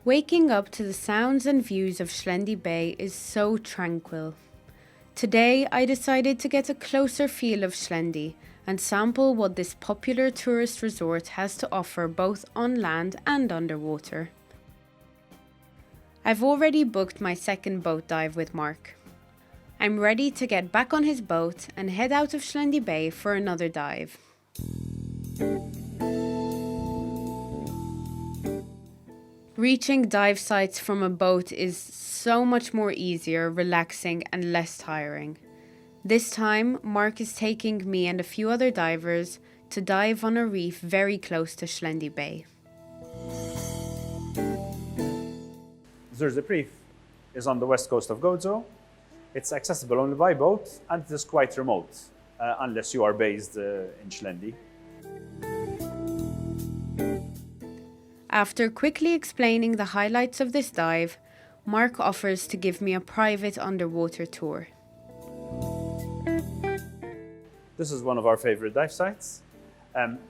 Waking up to the sounds and views of Schlendi Bay is so tranquil. Today I decided to get a closer feel of Schlendi and sample what this popular tourist resort has to offer both on land and underwater. I've already booked my second boat dive with Mark. I'm ready to get back on his boat and head out of Schlendi Bay for another dive. Reaching dive sites from a boat is so much more easier, relaxing and less tiring. This time, Mark is taking me and a few other divers to dive on a reef very close to Schlendi Bay. Zurzip Reef is on the west coast of Gozo. It's accessible only by boat and it is quite remote, unless you are based in Schlendi. After quickly explaining the highlights of this dive, Mark offers to give me a private underwater tour. This is one of our favorite dive sites.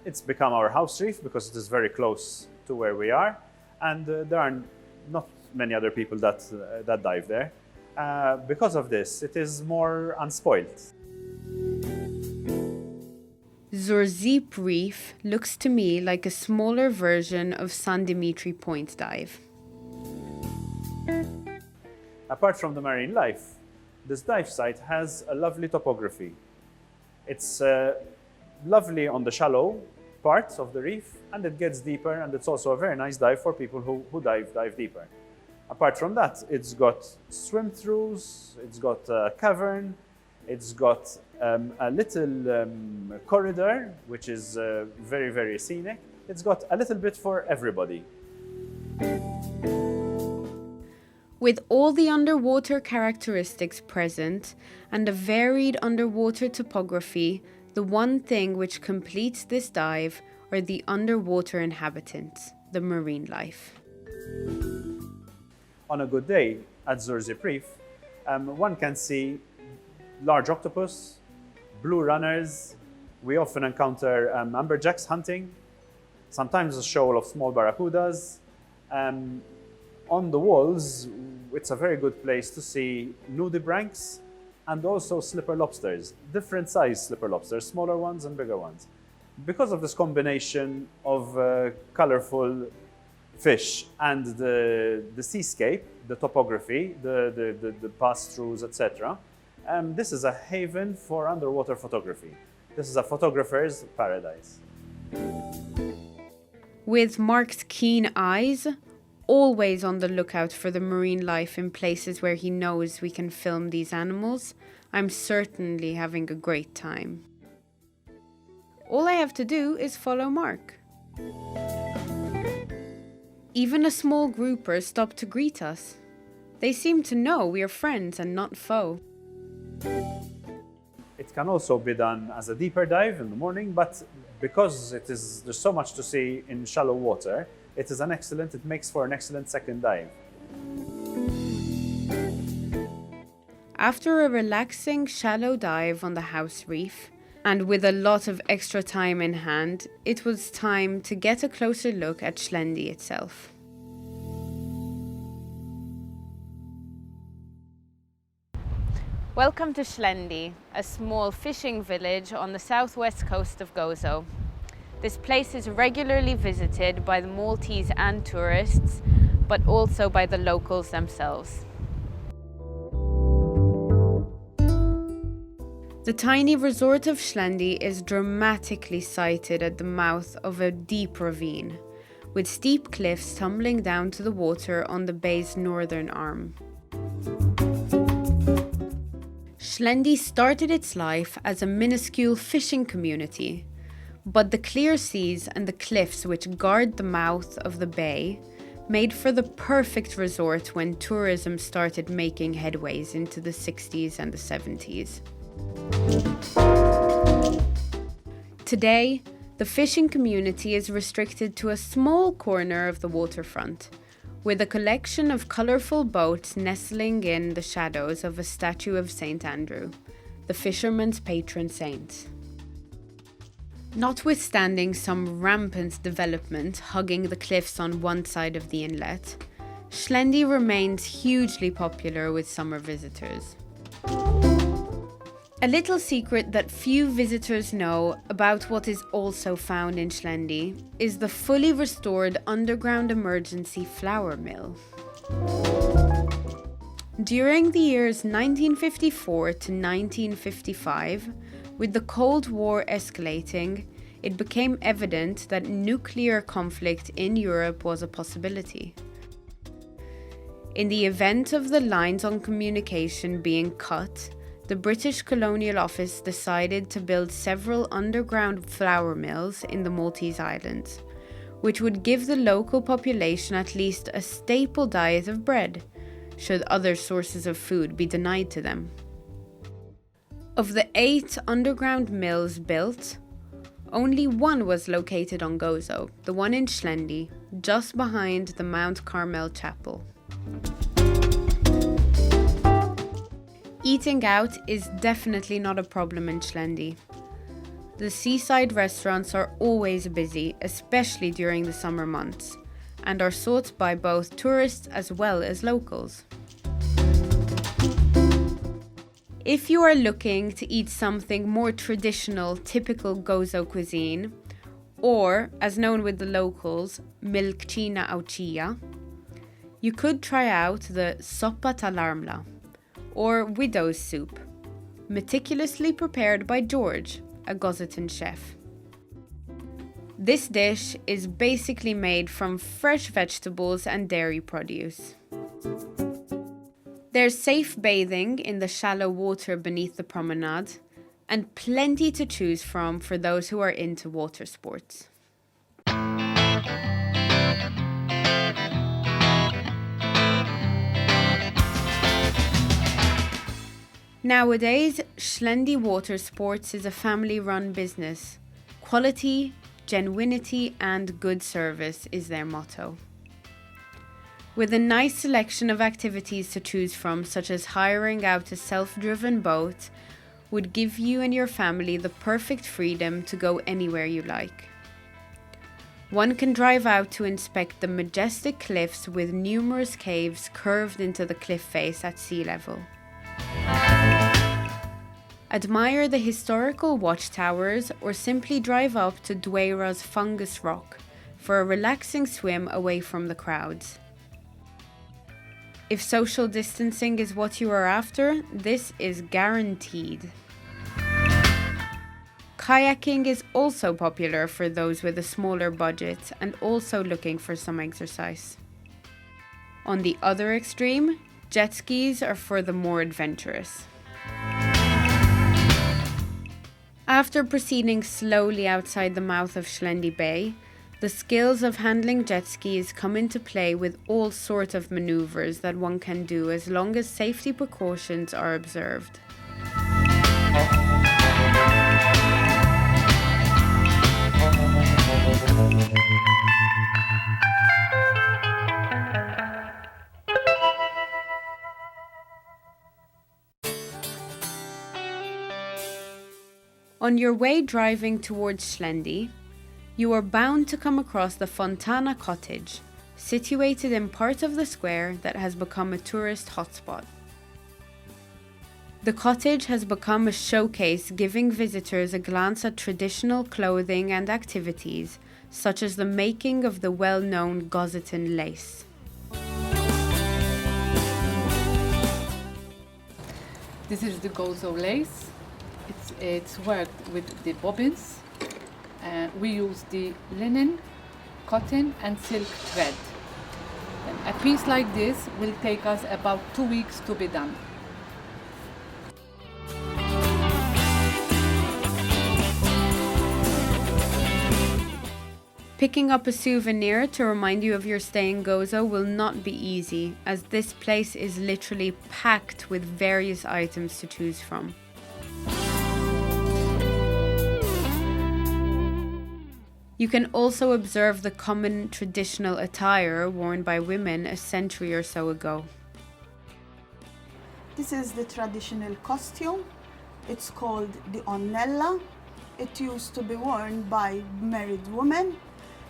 It's become our house reef because it is very close to where we are, and there are not many other people that dive there. Because of this, it is more unspoiled. Zurzip Reef looks to me like a smaller version of San Dimitri Point dive. Apart from the marine life, this dive site has a lovely topography. It's lovely on the shallow parts of the reef, and it gets deeper, and it's also a very nice dive for people who dive deeper. Apart from that, it's got swim-throughs, it's got a cavern, it's got a little corridor, which is very, very scenic. It's got a little bit for everybody. With all the underwater characteristics present and a varied underwater topography, the one thing which completes this dive are the underwater inhabitants, the marine life. On a good day at Zurzip Reef, one can see large octopus, blue runners. We often encounter amberjacks hunting, sometimes a shoal of small barracudas. On the walls, it's a very good place to see nudibranchs and also slipper lobsters, different size slipper lobsters, smaller ones and bigger ones. Because of this combination of colorful fish and the seascape, the topography, the pass-throughs, etc., this is a haven for underwater photography. This is a photographer's paradise. With Mark's keen eyes, always on the lookout for the marine life in places where he knows we can film these animals, I'm certainly having a great time. All I have to do is follow Mark. Even a small grouper stopped to greet us. They seem to know we are friends and not foe. It can also be done as a deeper dive in the morning, but because there's so much to see in shallow water, it makes for an excellent second dive. After a relaxing shallow dive on the house reef, and with a lot of extra time in hand, it was time to get a closer look at Schlendi itself. Welcome to Schlendi, a small fishing village on the southwest coast of Gozo. This place is regularly visited by the Maltese and tourists, but also by the locals themselves. The tiny resort of Schlendi is dramatically sited at the mouth of a deep ravine, with steep cliffs tumbling down to the water on the bay's northern arm. Schlendi started its life as a minuscule fishing community, but the clear seas and the cliffs which guard the mouth of the bay made for the perfect resort when tourism started making headways into the 60s and the 70s. Today, the fishing community is restricted to a small corner of the waterfront, with a collection of colourful boats nestling in the shadows of a statue of St. Andrew, the fishermen's patron saint. Notwithstanding some rampant development hugging the cliffs on one side of the inlet, Shlendi remains hugely popular with summer visitors. A little secret that few visitors know about what is also found in Shlendi is the fully restored underground emergency flour mill. During the years 1954 to 1955, with the Cold War escalating, it became evident that nuclear conflict in Europe was a possibility. In the event of the lines on communication being cut, the British Colonial Office decided to build several underground flour mills in the Maltese Islands, which would give the local population at least a staple diet of bread, should other sources of food be denied to them. Of the 8 underground mills built, only one was located on Gozo, the one in Shlendi, just behind the Mount Carmel Chapel. Eating out is definitely not a problem in Shlendi. The seaside restaurants are always busy, especially during the summer months, and are sought by both tourists as well as locals. If you are looking to eat something more traditional, typical Gozo cuisine, or, as known with the locals, milkcina aucia, you could try out the soppa talarmla, or widow's soup, meticulously prepared by George, a Gozitan chef. This dish is basically made from fresh vegetables and dairy produce. There's safe bathing in the shallow water beneath the promenade, and plenty to choose from for those who are into water sports. Nowadays, Shlendi Water Sports is a family-run business. Quality, genuinity, and good service is their motto. With a nice selection of activities to choose from, such as hiring out a self-driven boat, would give you and your family the perfect freedom to go anywhere you like. One can drive out to inspect the majestic cliffs with numerous caves curved into the cliff face at sea level. Admire the historical watchtowers or simply drive up to Dweira's Fungus Rock for a relaxing swim away from the crowds. If social distancing is what you are after, this is guaranteed. Kayaking is also popular for those with a smaller budget and also looking for some exercise. On the other extreme, jet skis are for the more adventurous. After proceeding slowly outside the mouth of Shlendi Bay, the skills of handling jet skis come into play with all sorts of maneuvers that one can do as long as safety precautions are observed. On your way driving towards Shlendi, you are bound to come across the Fontana Cottage, situated in part of the square that has become a tourist hotspot. The cottage has become a showcase, giving visitors a glance at traditional clothing and activities, such as the making of the well-known Gozitan lace. This is the Gozo lace. It's worked with the bobbins. We use the linen, cotton and silk thread. And a piece like this will take us about 2 weeks to be done. Picking up a souvenir to remind you of your stay in Gozo will not be easy, as this place is literally packed with various items to choose from. You can also observe the common traditional attire worn by women a century or so ago. This is the traditional costume. It's called the onnella. It used to be worn by married women.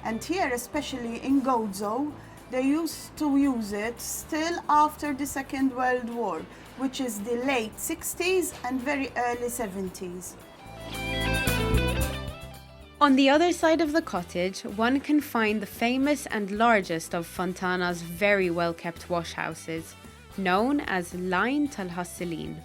And here, especially in Gozo, They used to use it still after the Second World War, which is the late 60s and very early 70s. On the other side of the cottage, one can find the famous and largest of Fontana's very well-kept washhouses, known as Line Tal-Hasselin.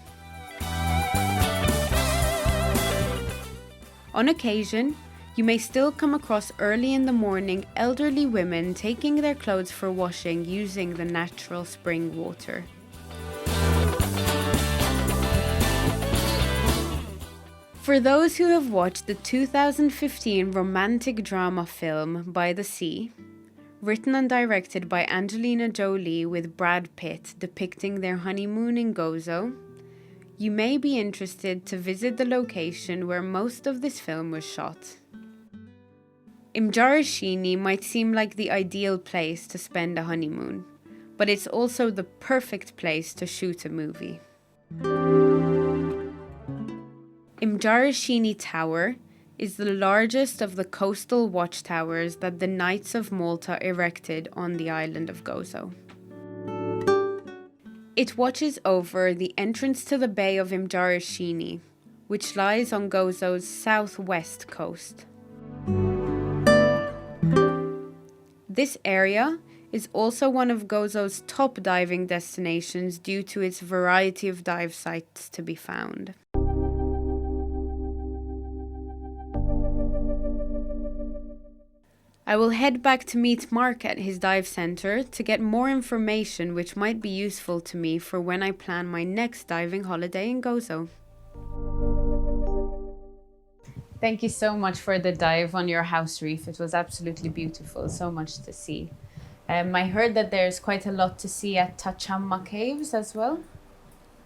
On occasion, you may still come across early in the morning elderly women taking their clothes for washing using the natural spring water. For those who have watched the 2015 romantic drama film By the Sea, written and directed by Angelina Jolie with Brad Pitt depicting their honeymoon in Gozo, you may be interested to visit the location where most of this film was shot. Imjarashini might seem like the ideal place to spend a honeymoon, but it's also the perfect place to shoot a movie. Imjarashini Tower is the largest of the coastal watchtowers that the Knights of Malta erected on the island of Gozo. It watches over the entrance to the Bay of Imjarashini, which lies on Gozo's southwest coast. This area is also one of Gozo's top diving destinations due to its variety of dive sites to be found. I will head back to meet Mark at his dive center to get more information which might be useful to me for when I plan my next diving holiday in Gozo. Thank you so much for the dive on your house reef. It was absolutely beautiful, so much to see. I heard that there's quite a lot to see at Tachamma Caves as well.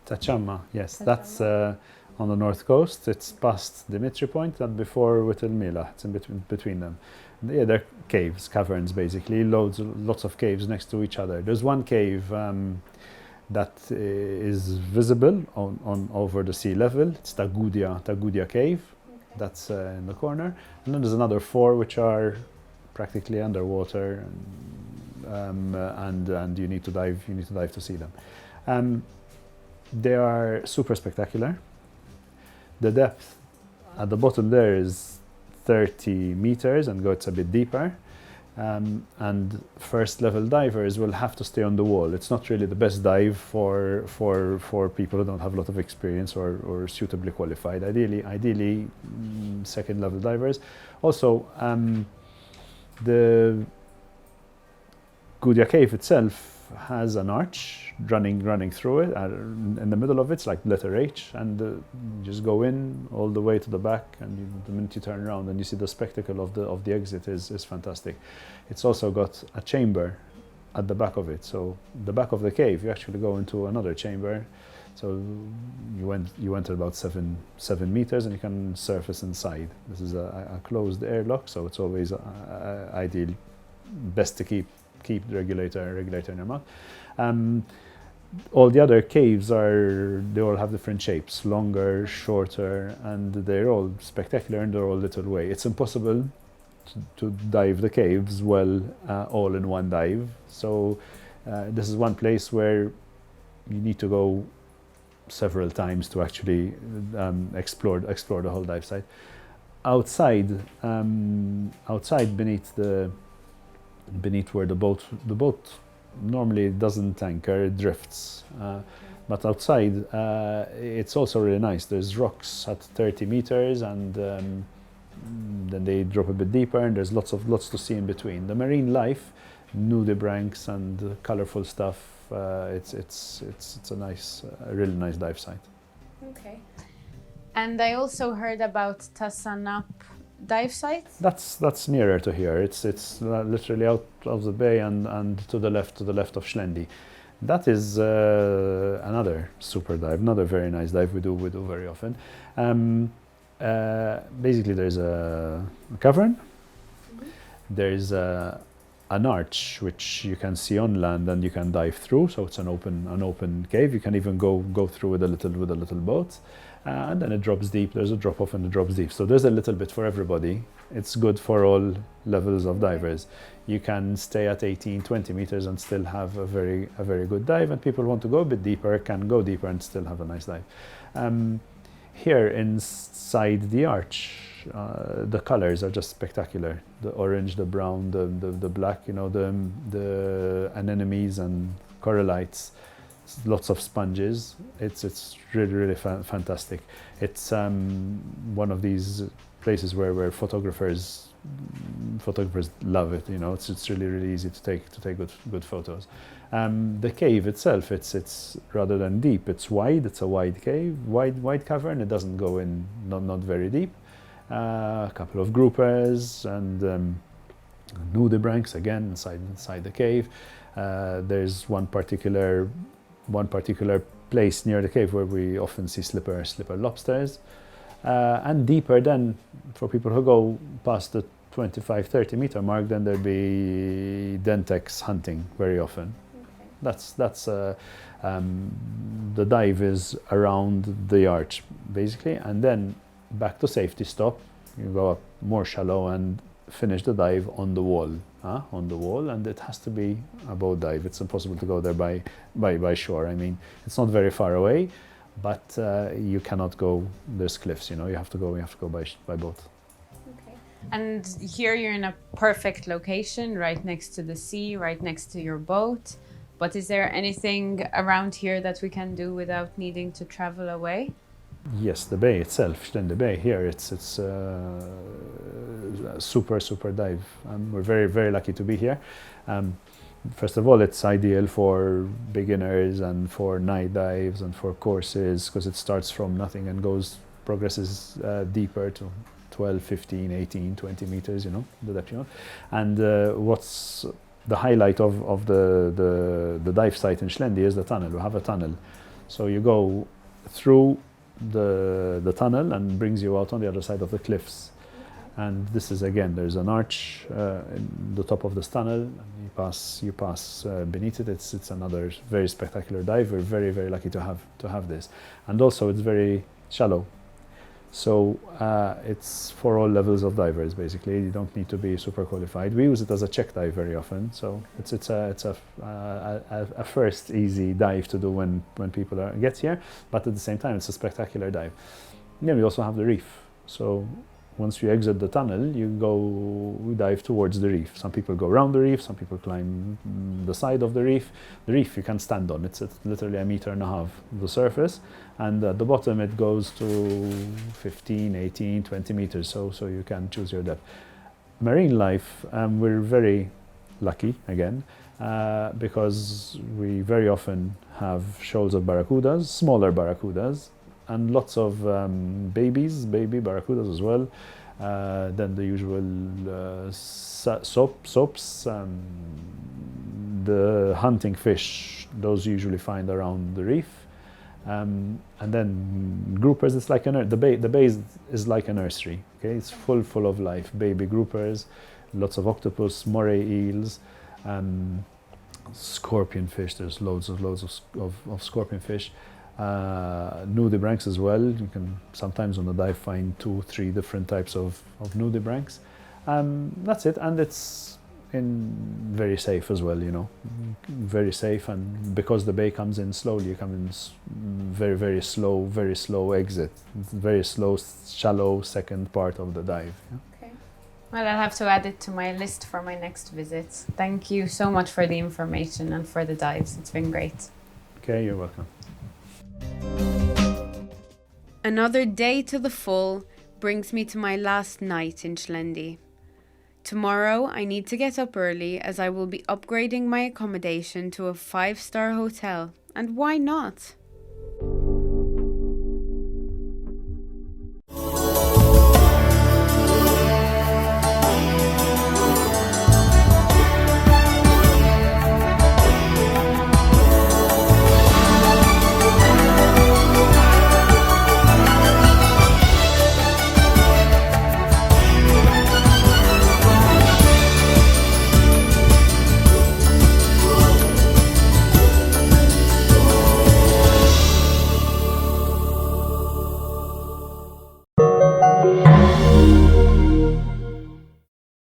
Tachamma, yes, that's on the north coast. It's past Dimitri Point and before Whittle It's in between them. Yeah, they're caves, caverns basically, lots of caves next to each other. There's one cave that is visible on over the sea level. It's Tagudia Cave. Okay. That's in the corner. And then there's another 4 which are practically underwater, and you need to dive to see them. They are super spectacular. The depth at the bottom there is 30 meters and goes a bit deeper, and first level divers will have to stay on the wall. It's not really the best dive for people who don't have a lot of experience or suitably qualified. Ideally second level divers. Also, the Gudia Cave itself has an arch running through it. In the middle of it's like letter H, and you just go in all the way to the back, and the minute you turn around and you see the spectacle of the exit is fantastic. It's also got a chamber at the back of it. So the back of the cave, you actually go into another chamber. So you enter about 7 meters, and you can surface inside. This is a closed airlock, so it's always ideal, best to keep the regulator in your mouth. All the other caves they all have different shapes, longer, shorter, and they're all spectacular in their own little way. It's impossible to dive the caves well all in one dive. So this is one place where you need to go several times to actually explore the whole dive site. Outside beneath where the boat normally doesn't anchor, it drifts. But outside, it's also really nice. There's rocks at 30 meters, and then they drop a bit deeper, and there's lots to see in between. The marine life, nudibranchs and colorful stuff. It's a really nice dive site. Okay. And I also heard about Tassanap dive site? That's nearer to here. It's literally out of the bay and to the left of Schlendi. That is another super dive, another very nice dive we do very often. Basically, there's a cavern. Mm-hmm. There's a an arch which you can see on land and you can dive through. So it's an open cave. You can even go through with a little boat, and then it drops deep. There's a drop off and it drops deep. So there's a little bit for everybody. It's good for all levels of divers. You can stay at 18, 20 meters and still have a very good dive. And people who want to go a bit deeper can go deeper and still have a nice dive. Here inside the arch, the colors are just spectacular. The orange, the brown, the black, you know, the anemones and corallites, lots of sponges. It's really fantastic. It's one of these places where photographers love it. You know, it's really easy to take good photos. The cave itself, it's rather than deep, it's wide. It's a wide cave, wide cavern. It doesn't go in not very deep. A couple of groupers and nudibranchs again inside the cave. There's one particular place near the cave where we often see slipper lobsters. And deeper then, for people who go past the 25-30 meter mark, then there'll be dentex hunting very often. Okay. That's the dive is around the arch basically, and then back to safety stop. You go up more shallow and finish the dive on the wall, and it has to be a boat dive. It's impossible to go there by shore. I mean, it's not very far away, but you cannot go. There's cliffs, you know. You have to go by boat. Okay. And here you're in a perfect location, right next to the sea, right next to your boat. But is there anything around here that we can do without needing to travel away? Yes, the bay itself, then the bay here, it's a super dive. We're very lucky to be here. First of all, it's ideal for beginners and for night dives and for courses, because it starts from nothing and progresses deeper to 12, 15, 18, 20 meters, you know, the depth you want. And what's the highlight of the dive site in Schlendi is the tunnel. We have a tunnel. So you go through the tunnel and brings you out on the other side of the cliffs. And this is, again, there's an arch in the top of this tunnel, and you pass beneath it. It's another very spectacular dive. We're very lucky to have this, and also it's very shallow, so it's for all levels of divers. Basically, you don't need to be super qualified. We use it as a check dive very often, so it's a first easy dive to do when people get here. But at the same time, it's a spectacular dive. And then we also have the reef. So once you exit the tunnel, we dive towards the reef. Some people go around the reef, some people climb the side of the reef. The reef you can stand on. It's literally 1.5 meters of the surface, and at the bottom it goes to 15, 18, 20 meters, so you can choose your depth. Marine life, we're very lucky again, because we very often have shoals of barracudas, smaller barracudas, and lots of baby barracudas as well. Then the usual soaps, the hunting fish, those you usually find around the reef. And then groupers, it's like the bay is like a nursery. Okay, it's full of life. Baby groupers, lots of octopus, moray eels, scorpion fish. There's loads of scorpion fish. Nudibranchs as well. You can sometimes on the dive find 2-3 different types of nudibranchs. That's it, and it's very safe as well, you know, very safe. And because the bay comes in slowly, you come in very slow exit, very slow, shallow second part of the dive. Yeah? Okay. Well, I'll have to add it to my list for my next visit. Thank you so much for the information and for the dives. It's been great. Okay, you're welcome. Another day to the full brings me to my last night in Schlendi. Tomorrow I need to get up early as I will be upgrading my accommodation to a 5-star hotel. And why not?